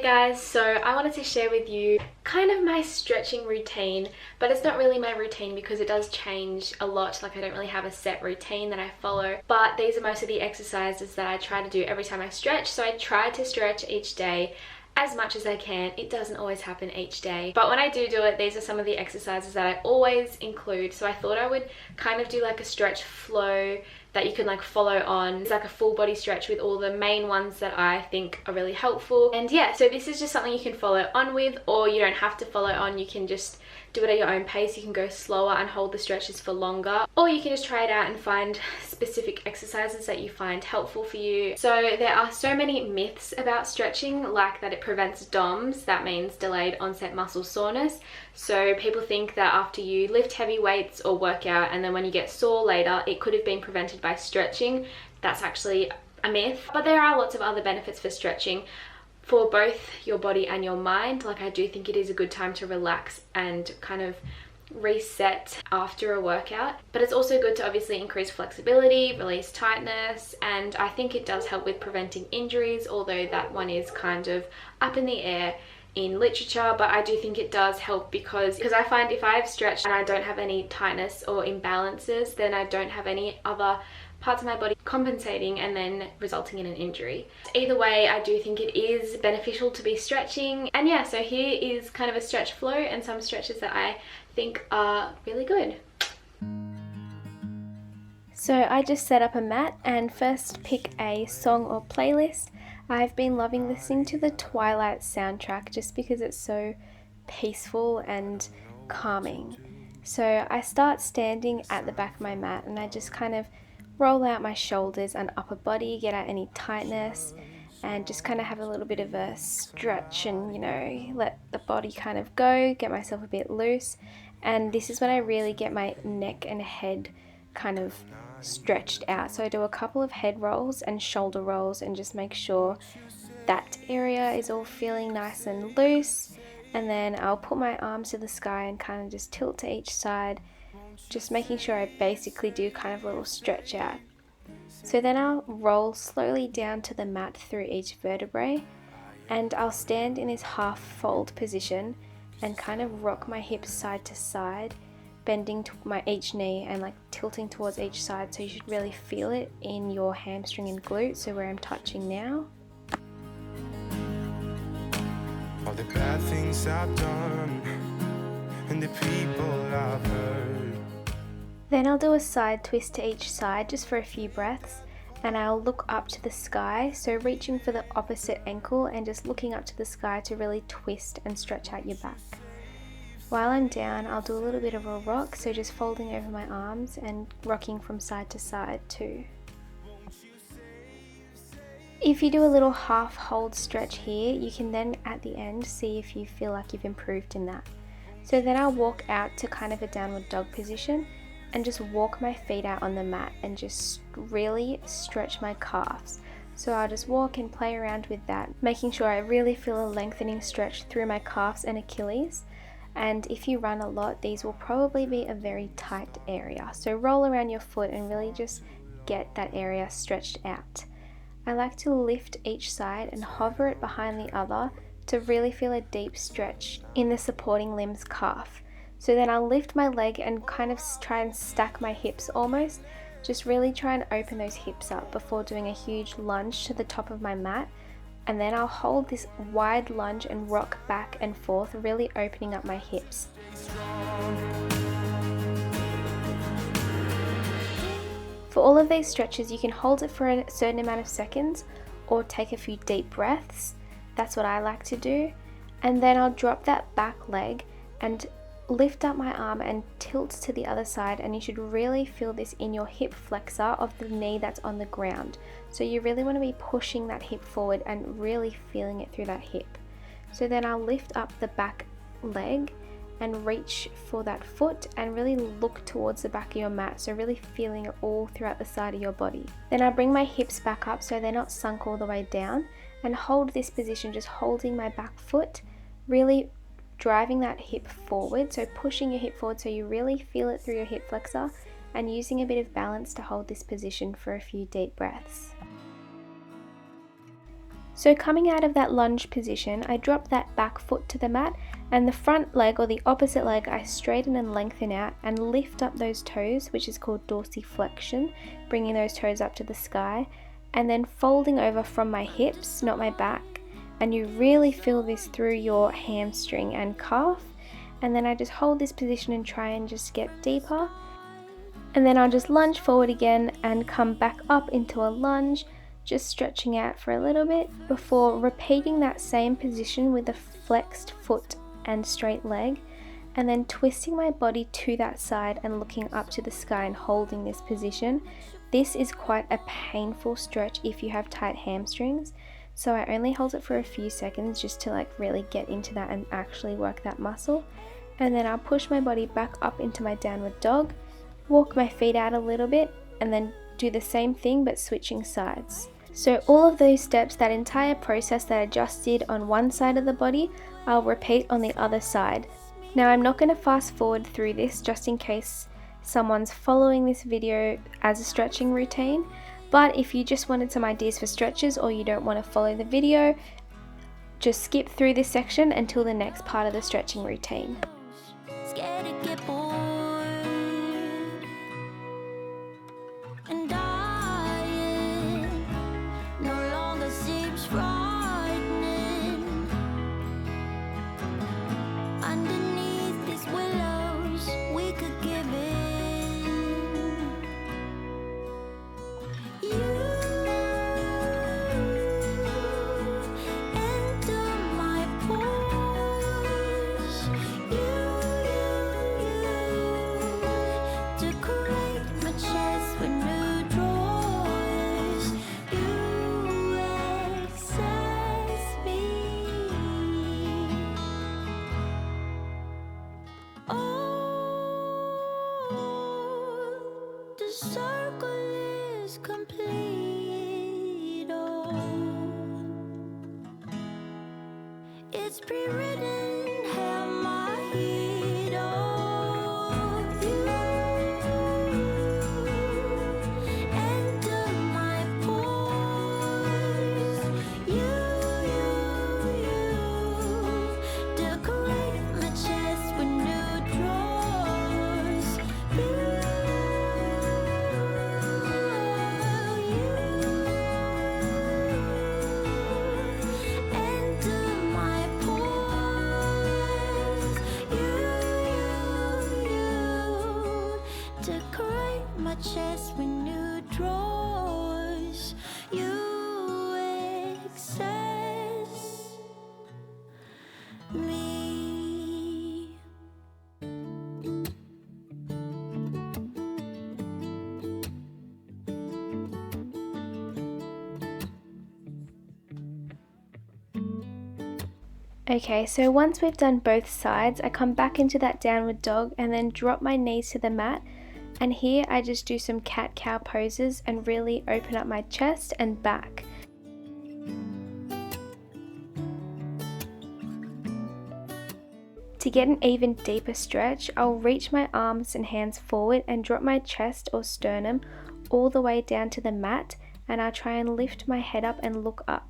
guys, so I wanted to share with you kind of my stretching routine, but it's not really my routine because it does change a lot. Like, I don't really have a set routine that I follow, but these are most of the exercises that I try to do every time I stretch. So I try to stretch each day as much as I can. It doesn't always happen each day, but when I do it, these are some of the exercises that I always include. So I thought I would kind of do like a stretch flow that you can like follow on. It's like a full body stretch with all the main ones that I think are really helpful. And yeah, so this is just something you can follow on with, or you don't have to follow on. You can just do it at your own pace. You can go slower and hold the stretches for longer, or you can just try it out and find specific exercises that you find helpful for you. So there are so many myths about stretching, like that it prevents DOMS, that means delayed onset muscle soreness. So people think that after you lift heavy weights or work out and then when you get sore later, it could have been prevented by stretching. That's actually a myth, but there are lots of other benefits for stretching for both your body and your mind. Like, I do think it is a good time to relax and kind of reset after a workout, but it's also good to obviously increase flexibility, release tightness, and I think it does help with preventing injuries, although that one is kind of up in the air in literature. But I do think it does help because I find if I've stretched and I don't have any tightness or imbalances, then I don't have any other parts of my body compensating and then resulting in an injury. Either way, I do think it is beneficial to be stretching. And yeah, so here is kind of a stretch flow and some stretches that I think are really good. So I just set up a mat and first pick a song or playlist. I've been loving listening to the Twilight soundtrack just because it's so peaceful and calming. So I start standing at the back of my mat and I just kind of roll out my shoulders and upper body, get out any tightness, and just kind of have a little bit of a stretch and, you know, let the body kind of go, get myself a bit loose. And this is when I really get my neck and head kind of stretched out. So I do a couple of head rolls and shoulder rolls and just make sure that area is all feeling nice and loose. And then I'll put my arms to the sky and kind of just tilt to each side, just making sure I basically do kind of a little stretch out. So then I'll roll slowly down to the mat through each vertebrae, and I'll stand in this half fold position and kind of rock my hips side to side, bending to my each knee and like tilting towards each side, so you should really feel it in your hamstring and glute, so where I'm touching now. All the bad things I've done and the people I've hurt. Then I'll do a side twist to each side just for a few breaths, and I'll look up to the sky, so reaching for the opposite ankle and just looking up to the sky to really twist and stretch out your back. While I'm down, I'll do a little bit of a rock, so just folding over my arms and rocking from side to side too. If you do a little half hold stretch here, you can then at the end see if you feel like you've improved in that. So then I'll walk out to kind of a downward dog position and just walk my feet out on the mat and just really stretch my calves. So I'll just walk and play around with that, making sure I really feel a lengthening stretch through my calves and Achilles. And if you run a lot, these will probably be a very tight area. So roll around your foot and really just get that area stretched out. I like to lift each side and hover it behind the other to really feel a deep stretch in the supporting limbs calf. So then I'll lift my leg and kind of try and stack my hips almost. Just really try and open those hips up before doing a huge lunge to the top of my mat. And then I'll hold this wide lunge and rock back and forth, really opening up my hips. For all of these stretches, you can hold it for a certain amount of seconds or take a few deep breaths. That's what I like to do. And then I'll drop that back leg and lift up my arm and tilt to the other side, and you should really feel this in your hip flexor of the knee that's on the ground. So you really want to be pushing that hip forward and really feeling it through that hip. So then I'll lift up the back leg and reach for that foot and really look towards the back of your mat, so really feeling it all throughout the side of your body. Then I bring my hips back up so they're not sunk all the way down, and hold this position, just holding my back foot, really driving that hip forward, so pushing your hip forward so you really feel it through your hip flexor, and using a bit of balance to hold this position for a few deep breaths. So coming out of that lunge position, I drop that back foot to the mat, and the front leg or the opposite leg I straighten and lengthen out and lift up those toes, which is called dorsiflexion, bringing those toes up to the sky, and then folding over from my hips, not my back, and you really feel this through your hamstring and calf. And then I just hold this position and try and just get deeper, and then I'll just lunge forward again and come back up into a lunge, just stretching out for a little bit before repeating that same position with a flexed foot and straight leg, and then twisting my body to that side and looking up to the sky and holding this position. This is quite a painful stretch if you have tight hamstrings, so I only hold it for a few seconds just to like really get into that and actually work that muscle. And then I'll push my body back up into my downward dog, walk my feet out a little bit, and then do the same thing but switching sides. So all of those steps, that entire process that I just did on one side of the body, I'll repeat on the other side. Now I'm not going to fast forward through this just in case someone's following this video as a stretching routine, but if you just wanted some ideas for stretches or you don't want to follow the video, just skip through this section until the next part of the stretching routine. Scared to get bored and dying no longer seems frightening. Underneath these willows we could give in. You enter my pores. Decorate my chest with new drawers. You excess me. Oh, the circle is complete. Oh, it's pre-written, held my heat. Oh, you enter my pores. You decorate my chest with new drawers. You enter my pores. You decorate my chest with new drawers. You excess me. Okay, so once we've done both sides, I come back into that downward dog and then drop my knees to the mat, and here I just do some cat-cow poses and really open up my chest and back. To get an even deeper stretch, I'll reach my arms and hands forward and drop my chest or sternum all the way down to the mat, and I'll try and lift my head up and look up.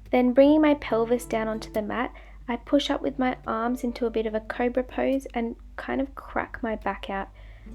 Then bringing my pelvis down onto the mat, I push up with my arms into a bit of a cobra pose and kind of crack my back out.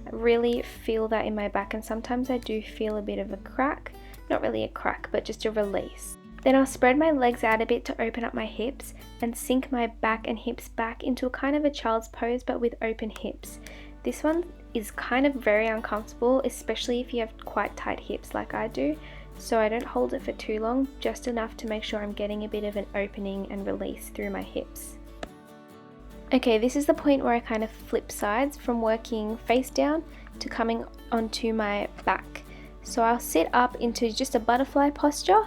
I really feel that in my back, and sometimes I do feel a bit of a crack, not really a crack but just a release. Then I'll spread my legs out a bit to open up my hips and sink my back and hips back into a kind of a child's pose but with open hips. This one is kind of very uncomfortable, especially if you have quite tight hips like I do. So I don't hold it for too long, just enough to make sure I'm getting a bit of an opening and release through my hips. Okay, this is the point where I kind of flip sides from working face down to coming onto my back. So I'll sit up into just a butterfly posture,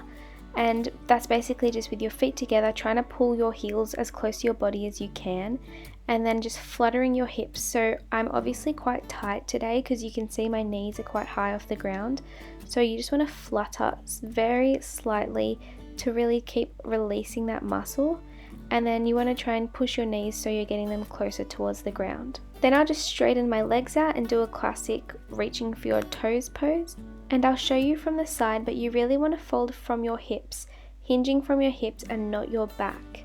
and that's basically just with your feet together, trying to pull your heels as close to your body as you can, and then just fluttering your hips. So I'm obviously quite tight today because you can see my knees are quite high off the ground. So you just want to flutter very slightly to really keep releasing that muscle, and then you want to try and push your knees so you're getting them closer towards the ground. Then I'll just straighten my legs out and do a classic reaching for your toes pose, and I'll show you from the side, but you really want to fold from your hips. hinging from your hips and not your back.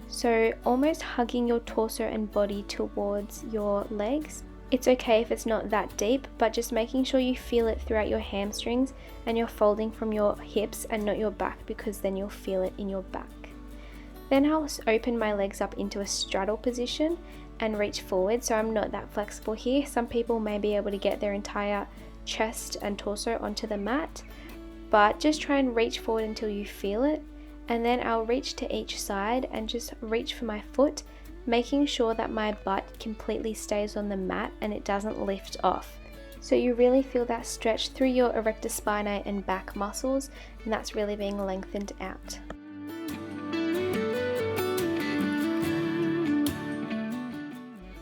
So almost hugging your torso and body towards your legs. It's okay if it's not that deep, but just making sure you feel it throughout your hamstrings and you're folding from your hips and not your back, because then you'll feel it in your back. Then I'll open my legs up into a straddle position and reach forward. So I'm not that flexible here. Some people may be able to get their entire chest and torso onto the mat, but just try and reach forward until you feel it. And then I'll reach to each side and just reach for my foot, making sure that my butt completely stays on the mat and it doesn't lift off. So you really feel that stretch through your erector spinae and back muscles, and that's really being lengthened out.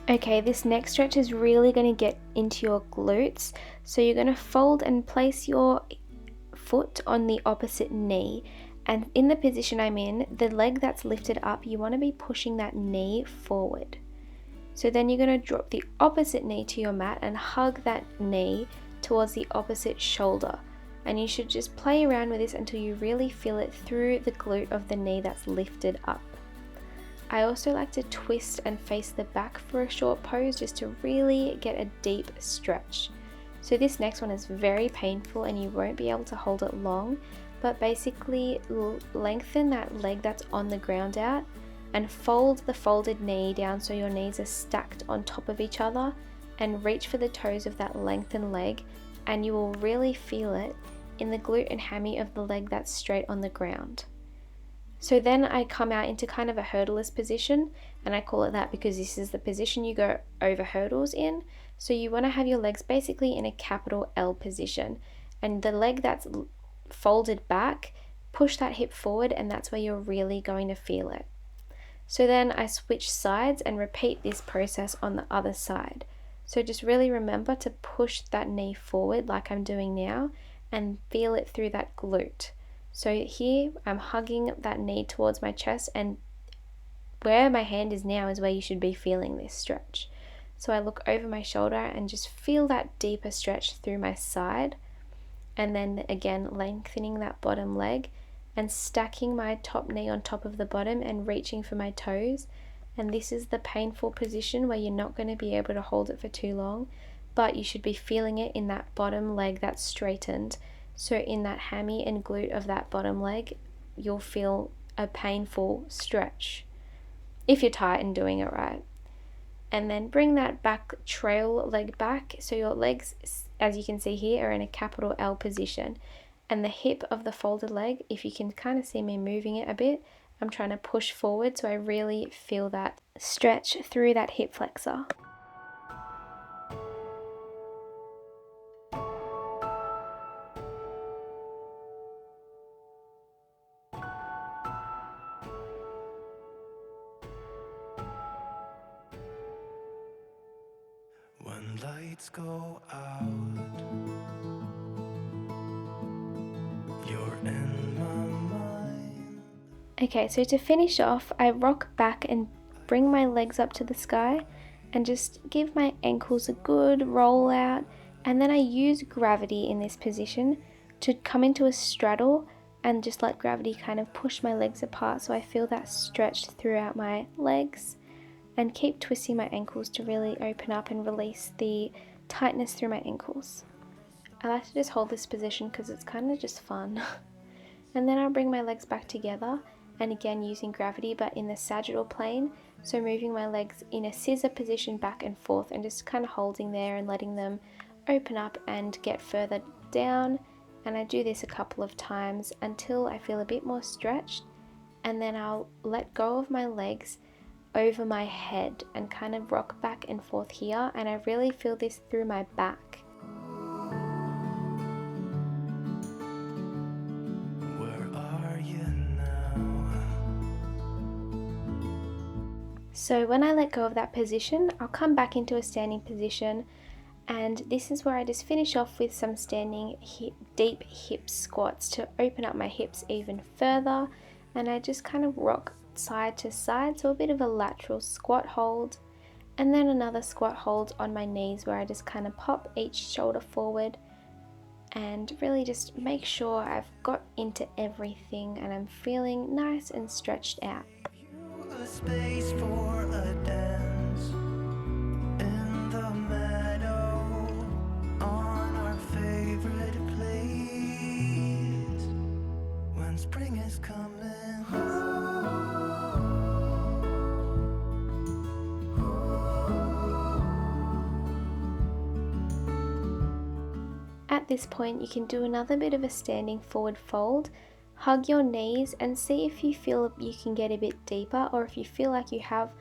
Okay, this next stretch is really going to get into your glutes. So you're going to fold and place your foot on the opposite knee. And in the position I'm in, the leg that's lifted up, you want to be pushing that knee forward. So then you're going to drop the opposite knee to your mat and hug that knee towards the opposite shoulder. And you should just play around with this until you really feel it through the glute of the knee that's lifted up. I also like to twist and face the back for a short pose just to really get a deep stretch. So this next one is very painful and you won't be able to hold it long, but basically lengthen that leg that's on the ground out and fold the folded knee down so your knees are stacked on top of each other, and reach for the toes of that lengthened leg, and you will really feel it in the glute and hammy of the leg that's straight on the ground. So then I come out into kind of a hurdleless position, and I call it that because this is the position you go over hurdles in. So you want to have your legs basically in a capital L position, and the leg that's folded back, push that hip forward, and that's where you're really going to feel it. So then I switch sides and repeat this process on the other side. So just really remember to push that knee forward like I'm doing now and feel it through that glute. So here I'm hugging that knee towards my chest, and where my hand is now is where you should be feeling this stretch. So I look over my shoulder and just feel that deeper stretch through my side, and then again lengthening that bottom leg and stacking my top knee on top of the bottom and reaching for my toes. And this is the painful position where you're not going to be able to hold it for too long, but you should be feeling it in that bottom leg that's straightened. So in that hammy and glute of that bottom leg, you'll feel a painful stretch if you're tight and doing it right. And then bring that back trail leg back. So your legs, as you can see here, are in a capital L position. And the hip of the folded leg, if you can kind of see me moving it a bit, I'm trying to push forward so I really feel that stretch through that hip flexor. When lights go out, you're in my mind. Okay, so to finish off, I rock back and bring my legs up to the sky and just give my ankles a good roll out, and then I use gravity in this position to come into a straddle and just let gravity kind of push my legs apart so I feel that stretch throughout my legs, and keep twisting my ankles to really open up and release the tightness through my ankles. I like to just hold this position because it's kind of just fun. And then I'll bring my legs back together, and again using gravity but in the sagittal plane, so moving my legs in a scissor position back and forth and just kind of holding there and letting them open up and get further down. And I do this a couple of times until I feel a bit more stretched, and then I'll let go of my legs over my head and kind of rock back and forth here, and I really feel this through my back. Where are you now? So when I let go of that position, I'll come back into a standing position, and this is where I just finish off with some standing deep hip squats to open up my hips even further, and I just kind of rock side to side, so a bit of a lateral squat hold, and then another squat hold on my knees where I just kind of pop each shoulder forward and really just make sure I've got into everything and I'm feeling nice and stretched out. A space for a dance in the meadow on our favorite place when spring is coming. At this point, you can do another bit of a standing forward fold, hug your knees and see if you feel you can get a bit deeper or if you feel like you have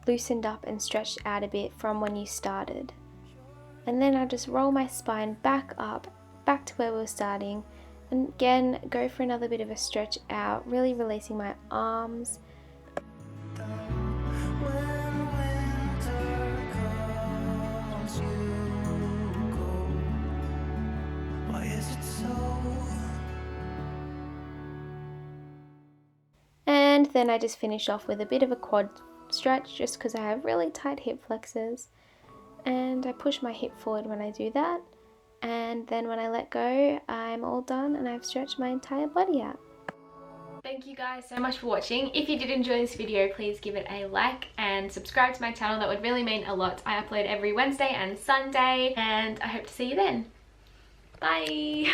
loosened up and stretched out a bit from when you started. And then I just roll my spine back up, back to where we were starting, and again go for another bit of a stretch out, really releasing my arms. And then I just finish off with a bit of a quad stretch just because I have really tight hip flexors, and I push my hip forward when I do that, and then when I let go I'm all done and I've stretched my entire body out. Thank you guys so much for watching. If you did enjoy this video, please give it a like and subscribe to my channel. That would really mean a lot. I upload every Wednesday and Sunday, and I hope to see you then. Bye!